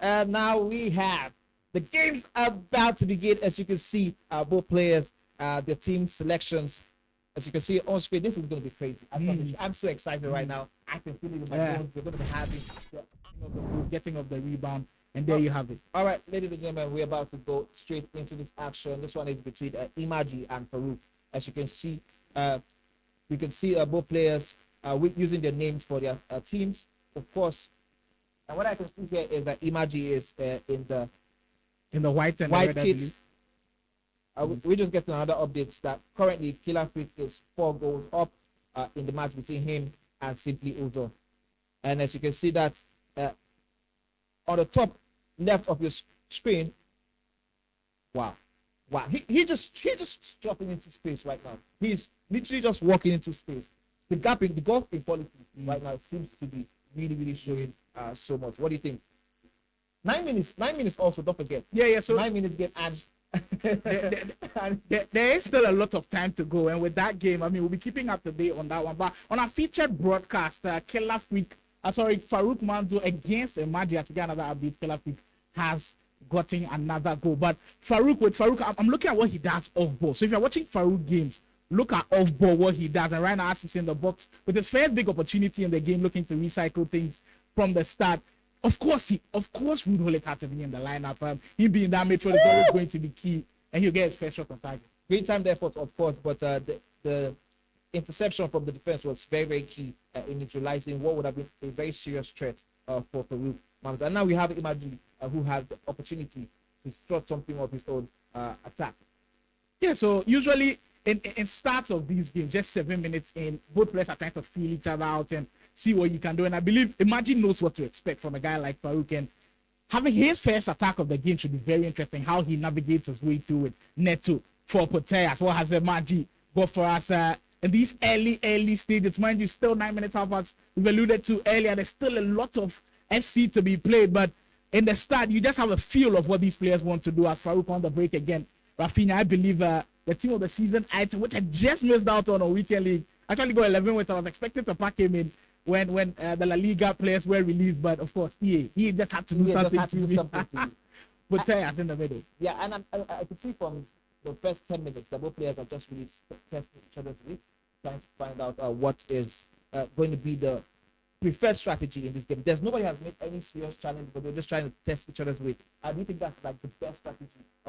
now we have the game's about to begin. As you can see, both players, their team selections. As you can see on screen, this is going to be crazy. I'm so excited right now. I can feel it in my bones. We're going to be having the getting of the rebound, and there you have it. All right, ladies and gentlemen, we're about to go straight into this action. This one is between Imaji and Farooq. As you can see, both players using their names for their teams, of course. And what I can see here is that Imaji is in the white and white kit. We just get another update that currently Killer Freak is 4 goals up in the match between him and Simply Uzo. And as you can see that on the top left of your screen, wow, he just dropping into space right now. He's literally just walking into space. The gap in the golf equality right now seems to be really showing so much. What do you think? 9 minutes also, don't forget. So 9 minutes get added. There is still a lot of time to go, and with that game, I mean, we'll be keeping up to date on that one. But on our featured broadcast, Killer Freak, Farooq Manzo against Imagi, as we get another update, Killer Freak has gotten another goal. But Farooq, I'm looking at what he does off ball. So if you're watching Farooq games, look at off ball what he does. And right now, as he's in the box with his first big opportunity in the game, looking to recycle things from the start. Of course, Rude Holik had to be in the lineup. Him being that midfield is always going to be key, and he'll get his first shot on target. Great time there, of course, but the interception from the defense was very key in neutralizing what would have been a very serious threat for Farooq. And now we have Imagi, who has the opportunity to strut something of his own attack. Yeah, so usually in starts of these games, just 7 minutes in, both players are trying to feel each other out and see what you can do. And I believe Imagi knows what to expect from a guy like Farooq. And having his first attack of the game should be very interesting, how he navigates his way through it. Neto for Poteas. What has Imagi got for us in these early stages? Mind you, still 9 minutes out, as we've alluded to earlier. There's still a lot of FC to be played. But in the start, you just have a feel of what these players want to do. As Farooq on the break again. Rafinha, I believe the team of the season item, which I just missed out on a weekend league, actually got 11 with. I was expected to pack him in when the La Liga players were released, but of course he just had to do something. But Tayas in the middle. Yeah, and I could see from the first 10 minutes that both players are just really testing each other's wits, trying to find out what is going to be the preferred strategy in this game. There's nobody has made any serious challenge, but they're just trying to test each other's weight. I do think that's like the best strategy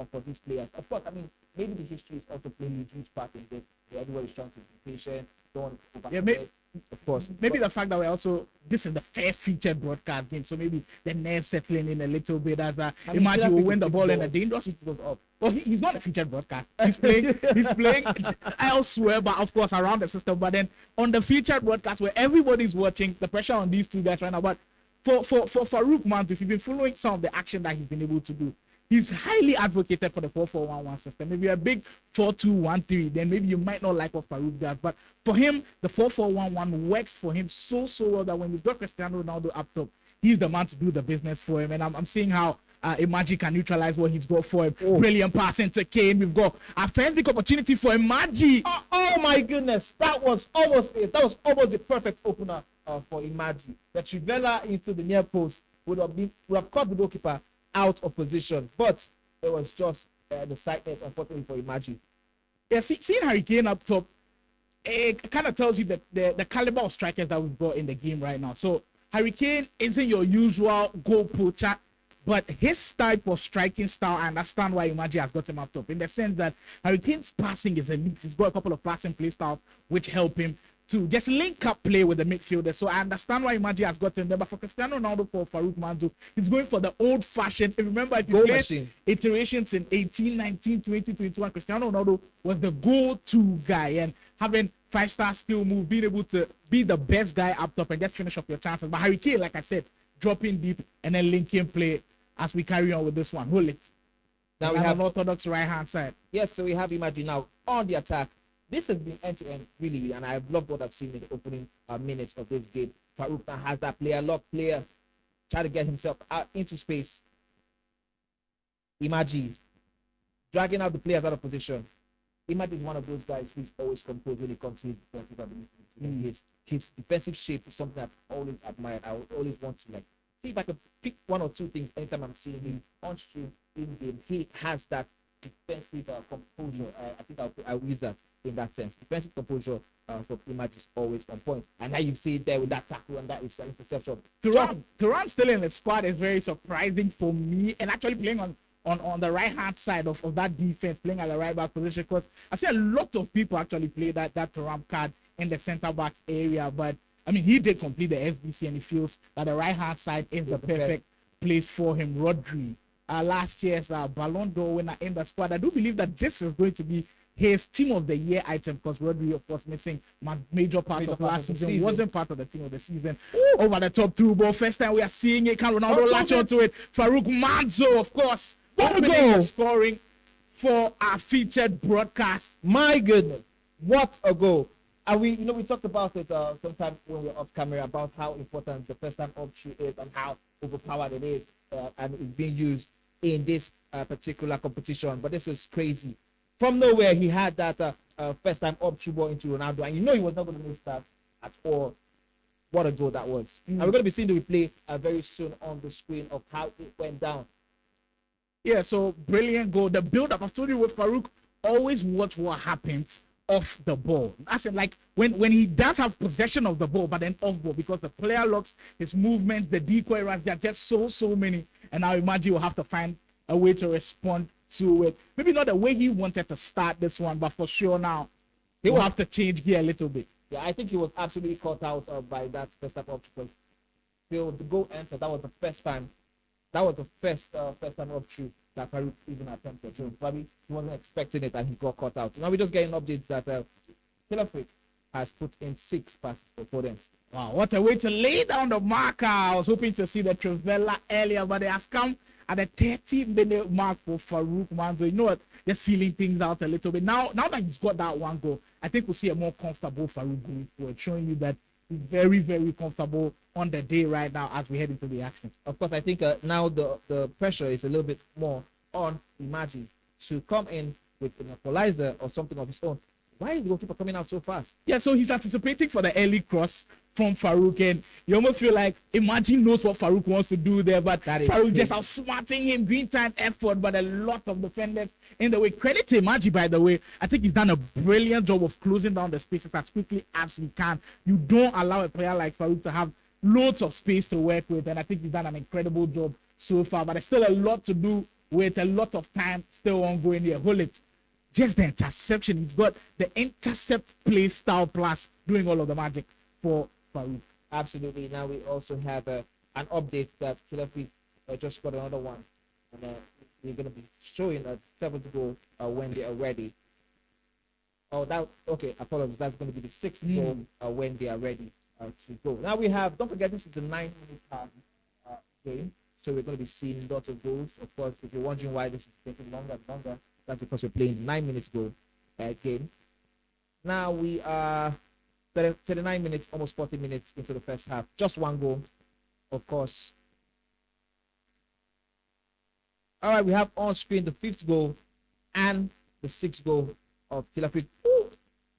for these players. Of course, I mean, maybe the history is also playing a huge part in this. Everybody's trying to be patient, don't overcommit. Of course. Maybe the fact that we're also, this is the first featured broadcast game, so maybe the nerves settling in a little bit as Imagine will win the ball in a dangerous it goes up. Well, he's not a featured broadcast. He's playing elsewhere, but of course around the system. But then on the featured broadcast where everybody's watching, the pressure on these two guys right now. But for Farooq Manzo, if you've been following some of the action that he's been able to do, he's highly advocated for the 4-4-1-1 system. If you're a big 4-2-1-3, then maybe you might not like what Farooq does. But for him, the 4-4-1-1 works for him so well that when he's got Cristiano Ronaldo up top, he's the man to do the business for him. And I'm seeing how Imagi can neutralize what he's got for him. Brilliant pass into Kane. We've got our first big opportunity for Imagi. Oh my goodness, that was almost it. That was almost the perfect opener for Imagi. The Trivela into the near post would have caught the goalkeeper out of position, but it was just the side net, unfortunately, for Imagi. Yeah, seeing Harry Kane up top, it kind of tells you the caliber of strikers that we've got in the game right now. So Harry Kane isn't your usual goal poacher, but his type of striking style, I understand why Imagi has got him up top, in the sense that Harry Kane's passing is elite. He's got a couple of passing play styles which help him to just link up play with the midfielder. So I understand why Imagi has gotten there. But for Cristiano Ronaldo, for Farooq Manzo, he's going for the old-fashioned. Remember, if you played iterations in 18, 19, 20, 21, Cristiano Ronaldo was the go-to guy. And having 5-star skill move, being able to be the best guy up top and just finish up your chances. But Harry Kane, like I said, dropping deep and then linking play as we carry on with this one. Hold it. Now we have an orthodox right-hand side. Yes, so we have Imagi now on the attack. This has been end-to-end, really, and I've loved what I've seen in the opening minutes of this game. Farooq has that lock player, try to get himself out into space. Imagi dragging out the players out of position. Imagi is one of those guys who's always composed when it comes to his defensive ability. His defensive shape is something I've always admired. I would always want to see if I can pick one or two things anytime I'm seeing him on stream in game. He has that defensive composure. I think I'll use that in that sense. Defensive composure from Imagi is always on point. And now you see it there with that tackle and that is interception. Thuram still in the squad is very surprising for me, and actually playing on the right hand side of that defense, playing at the right back position, because I see a lot of people actually play that Thuram card in the center back area. But I mean, he did complete the SBC, and he feels that the right hand side is the perfect place for him. Rodri, last year's Ballon d'Or winner in the squad. I do believe that this is going to be his team of the year item, because Rodri, of course, missing major part of last season, wasn't part of the team of the season. Over the top two ball, first time we are seeing it. Can Ronaldo latch onto it? Farooq Manzo, of course, scoring for our featured broadcast. My goodness, what a goal! And we talked about it sometime when we were off camera about how important the first time option is and how overpowered it is, and it's being used in this particular competition. But this is crazy. From nowhere, he had that first time up ball into Ronaldo, and he was not going to miss that at all. What a goal that was. And we're going to be seeing the replay very soon on the screen of how it went down. Yeah, so brilliant goal. The build up, I've told you with Farooq, always watch what happens off the ball. That's it, like when he does have possession of the ball, but then off ball, because the player locks, his movements, the decoy runs, there are just so many. And now Imagi will have to find a way to respond to it. Maybe not the way he wanted to start this one, but for sure now he will have to change gear a little bit. Yeah, I think he was absolutely caught out by that first time up, because till the goal entered, that was the first time. That was the first time up shoot that Farooq even attempted. So probably he wasn't expecting it and he got caught out. Now we're just getting updates that Farooq has put in 6 passes for opponents. Wow, what a way to lay down the marker. I was hoping to see the Trivella earlier, but it has come at the 30-minute mark for Farooq Manzo. You know what? Just feeling things out a little bit. Now that he's got that one goal, I think we'll see a more comfortable Farooq going forward, showing you that he's very, very comfortable on the day right now as we head into the action. Of course, I think now the pressure is a little bit more on Imagi to come in with an equalizer or something of his own. Why is the goalkeeper coming out so fast? Yeah, so he's anticipating for the early cross from Farooq, and you almost feel like Imagi knows what Farooq wants to do there, but Farooq just outsmarting him, green time effort, but a lot of defenders in the way. Credit to Imagi, by the way. I think he's done a brilliant job of closing down the spaces as quickly as he can. You don't allow a player like Farooq to have loads of space to work with, and I think he's done an incredible job so far, but there's still a lot to do with a lot of time still ongoing here. Hold it. Just the interception. He's got the intercept play style plus doing all of the magic for Farooq. Absolutely. Now we also have an update that Kilafi just got another one. And we're going to be showing a 7th goal when they are ready. Oh, okay, apologies. That's going to be the 6th goal when they are ready to go. Now we have, don't forget, this is the 9-minute game. So we're going to be seeing lots of goals. Of course, if you're wondering why this is taking longer and longer, that's because we're playing 9 minutes goal game. Now we are 39 minutes, almost 40 minutes into the first half. Just one goal, of course. All right, we have on screen the 5th goal and the 6th goal of Kilafi.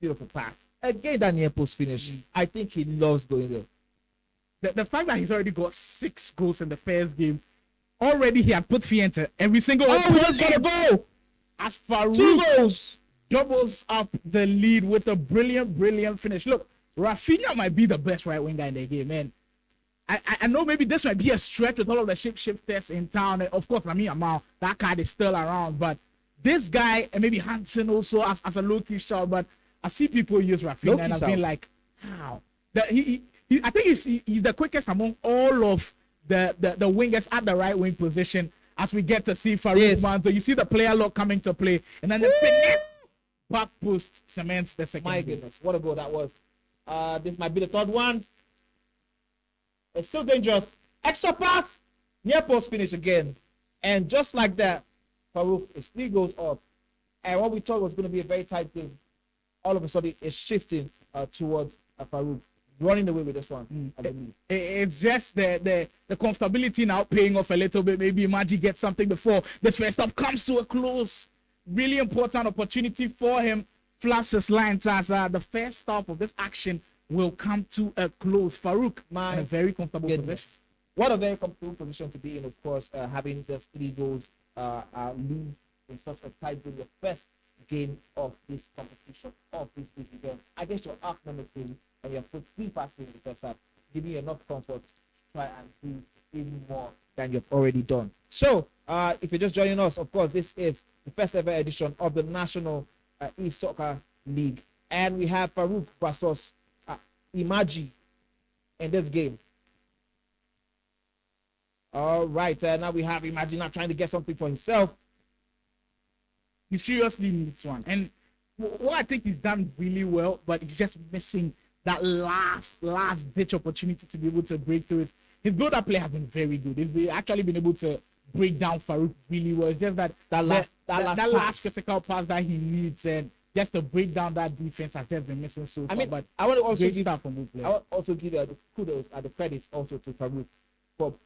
Beautiful pass. Again, that near post finish. I think he loves going there. The fact that he's already got 6 goals in the first game, already he had put fear into every single one. Oh, he just got a goal! As Farooq 2 goals! Doubles up the lead with a brilliant finish. Look, Rafinha might be the best right winger in the game, man. I know maybe this might be a stretch with all of the shapeshifters in town. And of course, Lamine Yamal, that card is still around. But this guy, and maybe Hansen also as a low-key shot, but I see people use Rafinha and I've been like, how? I think he's the quickest among all of the wingers at the right wing position as we get to see Farooq Manzo. You see the player lock coming to play, and then the finesse back post cements the second. My goodness, what a goal that was. This might be the 3rd one. It's still dangerous. Extra pass, near post finish again. And just like that, Farooq is 3 goals up. And what we thought was going to be a very tight game, all of a sudden is shifting towards Farooq. Running away with this one. It's just the comfortability now paying off a little bit. Maybe Imagi gets something before this first half comes to a close. Really important opportunity for him. Flaps his lines as the first half of this action will come to a close. Farooq in a very comfortable position. What a very comfortable position to be in, of course, having just 3 goals lead in such a tight game, your first game of this competition, of this big event. I guess your arc nemesis and your put 3 passes in the first half, giving you enough comfort to try and do even more than you've already done. So, if you're just joining us, of course, this is the first ever edition of the National Esoccer League. And we have Farooq versus Imaji in this game. All right, now we have Imagine not trying to get something for himself. He seriously needs one. And what I think he's done really well, but he's just missing that last ditch opportunity to be able to break through it. His build-up play has been very good. He's actually been able to break down Farooq really well. It's just that last critical pass that he needs, and just to break down that defense has just been missing so far. I mean, but I want to also give, from both players. I want also give the kudos and the credits also to Farooq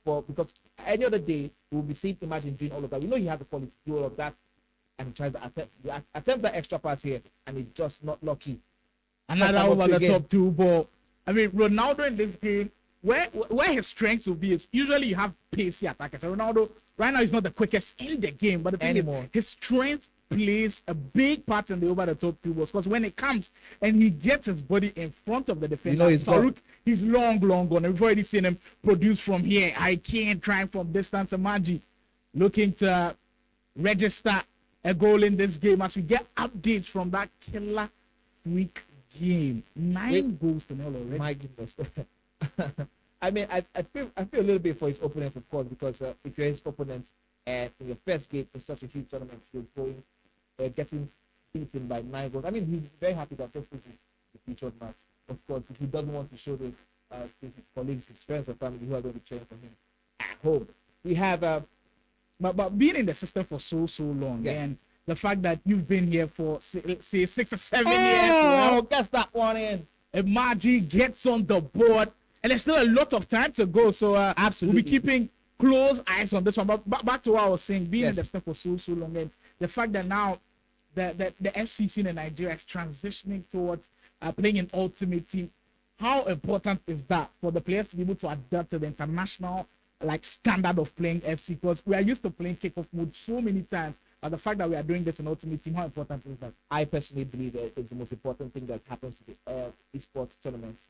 for because any other day we'll be seeing Imagine doing all of that. We know he has the quality to do all of that, and he tries to attempt that extra pass here, and he's just not lucky. Another over the top 2 ball. I mean, Ronaldo in this game, where his strengths will be is usually you have pacey attackers. So Ronaldo right now is not the quickest in the game, but the thing is, his strength plays a big part in the over the top 2 balls, because when it comes and he gets his body in front of the defender, Farooq, he's long gone. We've already seen him produce from here. I can't try from distance. Imagi looking to register a goal in this game as we get updates from that killer week game. 9 goals to 0 already. My goodness. I mean, I feel a little bit for his opponents, of course, because if you're his opponent and in your first game in such a huge tournament, you're going getting beaten by 9 goals. I mean, he's very happy that this is the featured match. Of course, if he doesn't want to show this to his colleagues, his friends, and family who are going to be cheering for him at home. We have, but being in the system for so long, and the fact that you've been here for say 6 or 7 years, well, gets that one in. Imagi gets on the board, and there's still a lot of time to go. So absolutely, we'll be keeping close eyes on this one. But back to what I was saying, being in the system for so long, and the fact that now the FCC in Nigeria is transitioning towards playing an ultimate team. How important is that for the players to be able to adapt to the international standard of playing FC? Because we are used to playing kickoff mode so many times. But the fact that we are doing this in ultimate team, how important is that? I personally believe that it's the most important thing that happens to the esports tournaments,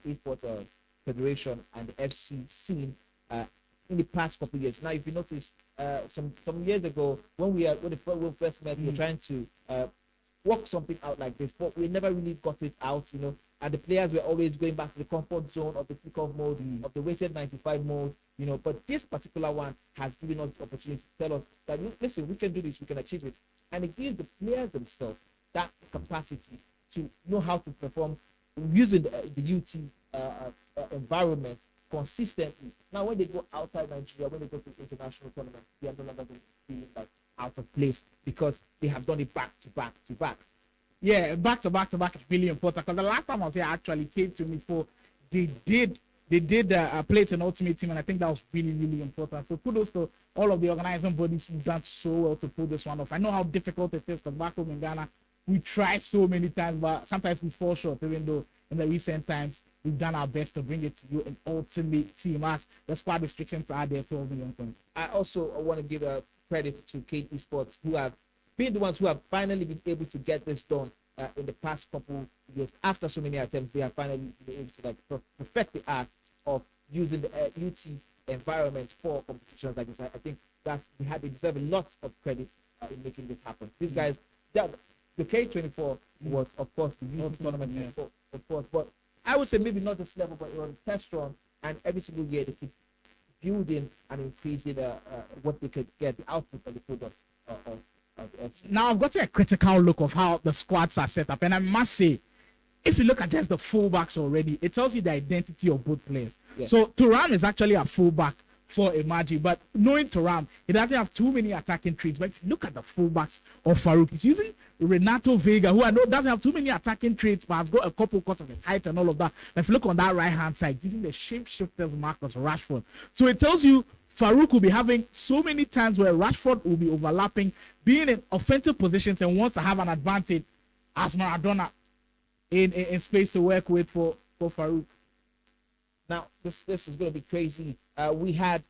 esports federation, and the FC scene in the past couple of years. Now, if you notice, some years ago when we first met, we were trying to work something out like this, but we never really got it out, and the players were always going back to the comfort zone of the kickoff mode, of the weighted 95 mode, but this particular one has given us the opportunity to tell us that, listen, we can do this, we can achieve it, and it gives the players themselves that capacity to know how to perform using the UT environment consistently. Now, when they go outside Nigeria, when they go to international tournaments, they are no longer going to feel like out of place because they have done it back to back to back. Yeah, back to back is really important, because the last time I was here actually came to me for they did play it an ultimate team, and I think that was really important. So kudos to all of the organizing bodies who've done so well to pull this one off. I know how difficult it is, because back home in Ghana we try so many times, but sometimes we fall short, even though in the recent times we've done our best to bring it to you an ultimate team, as the squad restrictions are there for young things. I also want to give a credit to Kate Esports, who have been the ones who have finally been able to get this done in the past couple of years. After so many attempts, they have finally been able to perfect the art of using the UT environment for competitions like this. I think they deserve a lot of credit in making this happen. These guys, the K24 was, of course, the UT tournament, of course, but I would say maybe not this level, but it was a test run, and every single year they keep building and increasing what they could get, the output of the product of the FC. Now, I've gotten a critical look of how the squads are set up, and I must say, if you look at just the fullbacks already, it tells you the identity of both players. Yes. So Thuram is actually a fullback for Imagi, but knowing Thuram, he doesn't have too many attacking traits. But if you look at the fullbacks of Farooq, he's using Renato Vega, who I know doesn't have too many attacking traits, but has got a couple because of his height and all of that. But if you look on that right hand side, using the shapeshifters Marcus Rashford. So it tells you Farooq will be having so many times where Rashford will be overlapping, being in offensive positions, and wants to have an advantage as Maradona in space to work with for Farooq. Now, this is going to be crazy. we had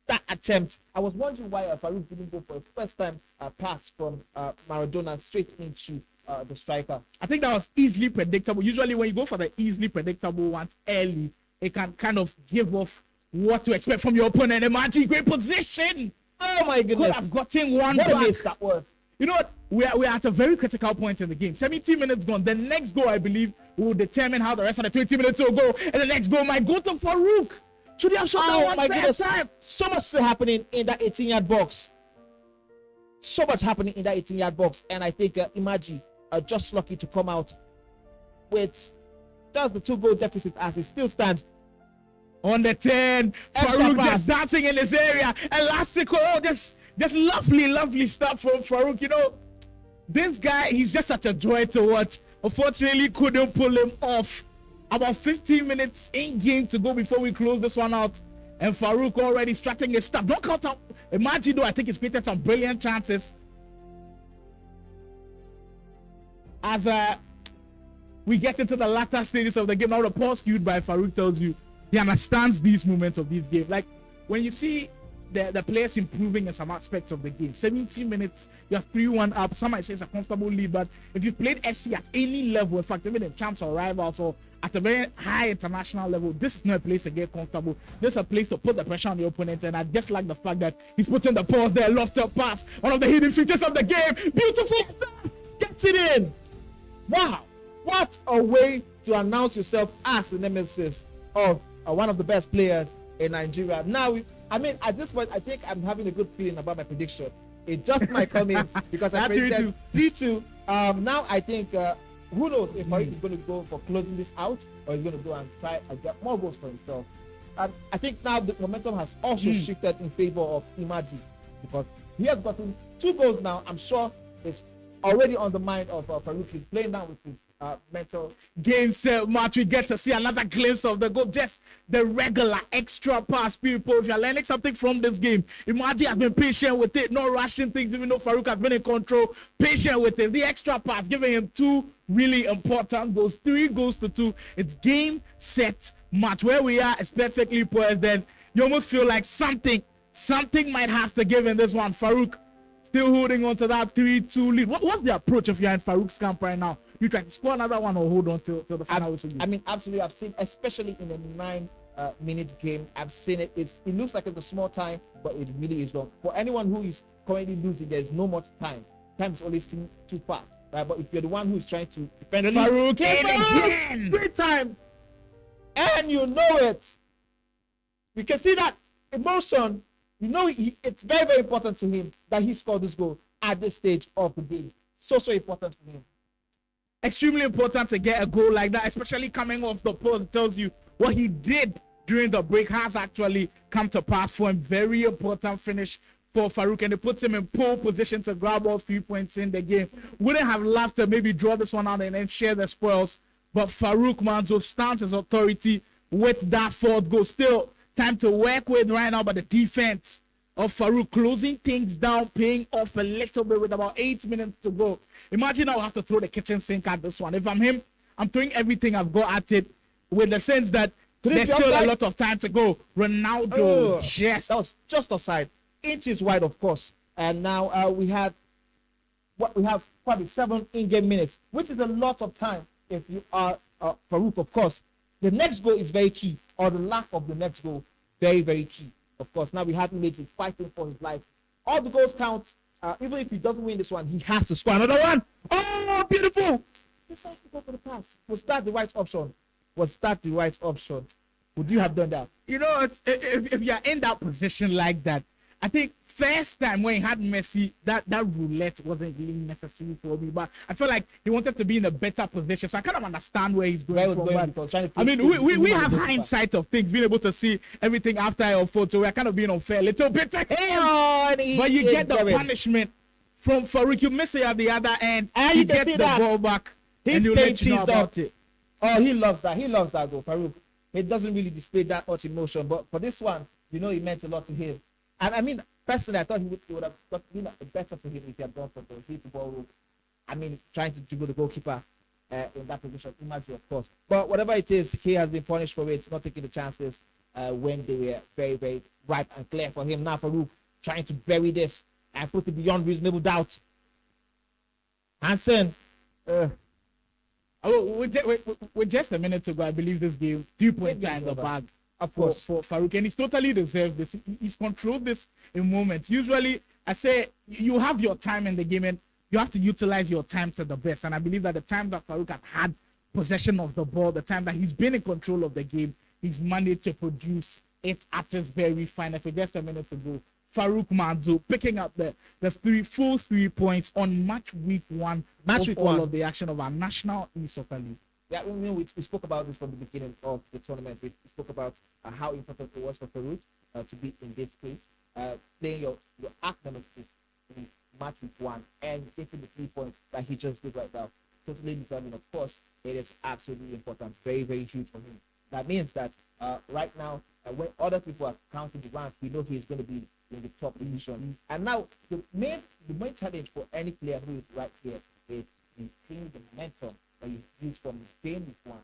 that attempt. I was wondering why Farooq didn't go for his first time pass from Maradona straight into the striker. I think that was easily predictable. Usually, when you go for the easily predictable ones early, it can kind of give off what to expect from your opponent. Imagine great position. Oh my Could goodness! have gotten one What a back. miss that was. You know what? We're at a very critical point in the game. 17 minutes gone. The next goal, I believe, will determine how the rest of the 20 minutes will go. And the next goal might go to Farooq. Should he have shot that one my goodness! time? So much still happening in that 18-yard box. So much happening in that 18-yard box, and I think Imaji are just lucky to come out with just the 2-goal deficit as it still stands. On the 10, Extra Farooq pass. just dancing in this area. Elastical, just lovely stuff from Farooq. You know, this guy, he's just such a joy to watch. Unfortunately, couldn't pull him off. About 15 minutes in game to go before we close this one out. And Farooq already starting his stuff. Don't count out. Imagine though, I think he's created some brilliant chances. As we get into the latter stages of the game, now the pause cued by Farooq tells you he understands these moments of these games. Like when you see the players improving in some aspects of the game, 17 minutes, you're 3-1 up. Some might say it's a comfortable lead, but if you've played FC at any level, in fact, even in champs or rivals or at a very high international level, this is not a place to get comfortable. This is a place to put the pressure on the opponent, and I just like the fact that he's putting the pause there, lofted pass, one of the hidden features of the game. Beautiful stuff! Gets it in. Wow, what a way to announce yourself as the nemesis of one of the best players in Nigeria. Now, I mean, at this point, I think I'm having a good feeling about my prediction. It just might come in because I predicted 3-2. Now I think, who knows if Farooq is going to go for closing this out or he's going to go and try and get more goals for himself. I think now the momentum has also shifted in favor of Imaji because he has gotten 2 goals now. I'm sure it's already on the mind of Farooq. He's playing down with his mental game set match. We get to see another glimpse of the goal, just the regular extra pass. People, if you're learning something from this game, Imaji has been patient with it, not rushing things, even though Farooq has been in control, patient with it. The extra pass giving him 2 really important goals, 3 goals to 2. It's game set match. Where we are is perfectly poised. Then you almost feel like something might have to give in this one. Farooq still holding on to that 3-2 lead. What's the approach if you're in Farouk's camp right now? You try to score another one or hold on till the final whistle? I mean, absolutely. I've seen, especially in a 9-minute game, I've seen it. It looks like it's a small time, but it really is long. For anyone who is currently losing, there's no much time. Time is always too fast, right? But if you're the one who is trying to defend the lead, Farooq again, great time, and you know it. You can see that emotion. You know, it's very, very important to him that he scored this goal at this stage of the game. So important for him. Extremely important to get a goal like that, especially coming off the post. It tells you what he did during the break has actually come to pass for him. Very important finish for Farooq, and it puts him in pole position to grab all 3 points in the game. Wouldn't have loved to maybe draw this one out and then share the spoils, but Farooq Manzo stamps his authority with that 4th goal. Still time to work with right now, but the defense of Farooq closing things down, paying off a little bit with about 8 minutes to go. Imagine I'll have to throw the kitchen sink at this one. If I'm him, I'm throwing everything I've got at it with the sense that there's still a lot of time to go. Ronaldo, yes. That was just offside. Inches wide, of course. And now we have probably 7 in-game minutes, which is a lot of time if you are Farooq, of course. The next goal is very key, or the lack of the next goal, very, very key. Of course, now we have Imaji fighting for his life. All the goals count. Even if he doesn't win this one, he has to score another one. Oh, beautiful! Decides to go for the pass. Was that the right option? Would you have done that? You know, if you're in that position like that, I think first time when he had Messi, that roulette wasn't really necessary for me. But I feel like he wanted to be in a better position. So I kind of understand where he's going from. I mean, we have hindsight of things, being able to see everything after our photo. We're kind of being unfair a little bit to him. But you get the punishment from Farooq. You miss it at the other end. And you get the ball back. His and face about it. Oh, he loves that. He loves that goal, Farooq. He doesn't really display that much emotion. But for this one, you know, it meant a lot to him. And I mean, personally, I thought it would have been better for him if he had gone for the hit the ball route. I mean, trying to dribble the goalkeeper in that position, Imagi, of course. But whatever it is, he has been punished for it, not taking the chances. when they were very, very ripe and clear for him. Now Farooq trying to bury this and put it beyond reasonable doubt. Hansen. Oh, with just a minute to go, I believe this game 3 points in the bag. Of course, for Farooq, and he's totally deserves this. He's controlled this in moments. Usually, I say you have your time in the game, and you have to utilize your time to the best. And I believe that the time that Farooq has had possession of the ball, the time that he's been in control of the game, he's managed to produce it at his very finest. For just a minute to go, Farooq Manzo picking up the full 3 points on match week 1 of all of the action of our National Esoccer League. Yeah, we spoke about this from the beginning of the tournament. We spoke about how important it was for Farooq to be in this case, playing your act nemesis in match week 1 and getting the 3 points that he just did right now. Totally deserving, of course. It is absolutely important, very, very huge for him. That means that right now, when other people are counting the rank, we know he's going to be in the top position. And now the main challenge for any player who is right here is maintaining the momentum that you use from game week 1